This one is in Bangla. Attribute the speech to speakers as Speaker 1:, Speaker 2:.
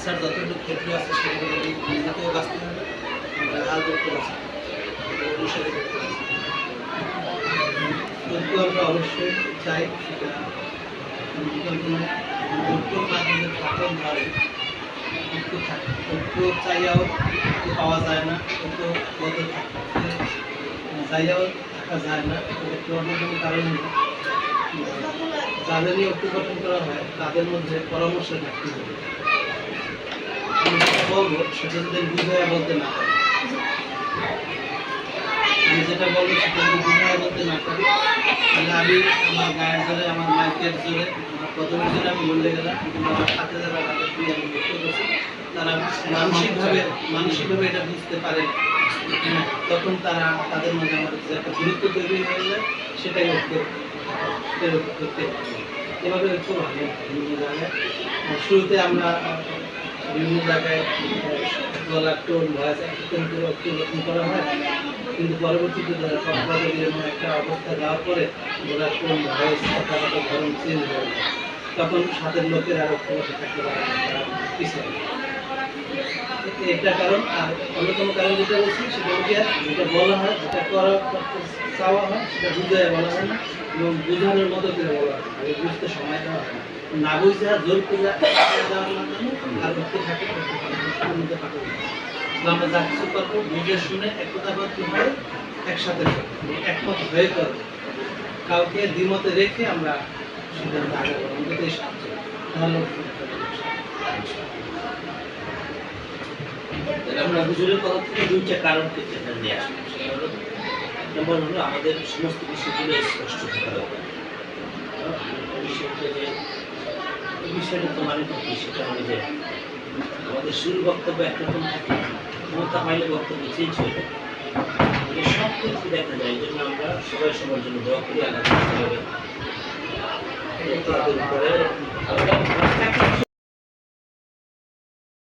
Speaker 1: বাঁচার যতটুকু ক্ষেত্র আছে সেগুলো নিজেকেও বাঁচতে হবে, হাল করতে বাঁচতে অনুসারে করতে হবে। ঐক্য আমরা অবশ্যই চাই, সেটা পরিকল্পনায় ঐক্যর মাধ্যমে থাকতে ধরে ঐক্য থাকে। ঐক্য চাইয়াও ঐক্য পাওয়া যায় না, ঐক্য বদ্ধ থাকতে চাইয়াও থাকা যায় না। একটু অন্যতম কারণ যাদের নিয়ে ঐক্য গঠন করা হয় তাদের মধ্যে পরামর্শ থাকতে হবে। আমি যেটা বলবো সেটা যদি বুঝাইয়া বলতে না পারি, আমি যেটা বলবো সেটা যদি বুঝাইয়া বলতে না পারি, তাহলে আমি আমার গায়ের জোরে, আমার মাইকের জোরে, আমার কদমের জোরে আমি বললে গেলাম, কিন্তু আমার সাথে যারা তাদের দিয়ে আমি মুক্ত করছি তারা মানসিকভাবে এটা বুঝতে পারে না। তখন তারা তাদের মধ্যে আমার যে একটা গুরুত্ব তৈরি হয়ে যায়, সেটাই ঐক্য করতে এভাবে ঐক্য ভালো বিভিন্ন জায়গায়। শুরুতে আমরা বিভিন্ন জায়গায় গলার টোন ভয়েস একটন করে ঐক্য গঠন করা হয়, কিন্তু পরবর্তীতে একটা অবস্থা যাওয়ার পরে গলার টোন ভয়েস কথাবার্তা ধরন চেঞ্জ হয়ে যায়, তখন সাথের লোকের আর ঐক্য বসে থাকতে পারে না, তারা পিছিয়ে। একটা কারণ। আর অন্যতম কারণ যেটা বলছি সেটা হচ্ছে যেটা বলা হয়, যেটা করা চাওয়া হয় সেটা বুঝে বলা হয় না, এবং বোঝানোর মতো করে বলা হয়, আগে বুঝতে সময় দেওয়া হয় না বুঝে জোর করে দেওয়ার মাধ্যমে আর করতে থাকে মধ্যে পাঠাতে। আমরা যা কিছু করবো বুঝে শুনে একতাবদ্ধ হয়ে একসাথে একমত হয়ে করবো, কাউকে দ্বিমতে রেখে আমরা সিদ্ধান্ত আগে করবো, অন্তত এই সাহায্য ভালো।
Speaker 2: আমরা হুজুরের কথা থেকে দুইটা কারণকে এখানে নিয়ে আসবো। নম্বর হলো আমাদের সমস্ত বিষয়গুলো স্পষ্ট থাকা দরকার। বিষয়টা তো মানে কি, সেটা হলো যে আমাদের শুরু বক্তব্য একরকম থাকে, ক্ষমতা পাইলে বক্তব্য চেঞ্জ হয়ে যায়। সব কিছু দেখা যায়, এই জন্য আমরা সবাই সবার জন্য দোয়া করি, আল্লাহ তাদের উপরে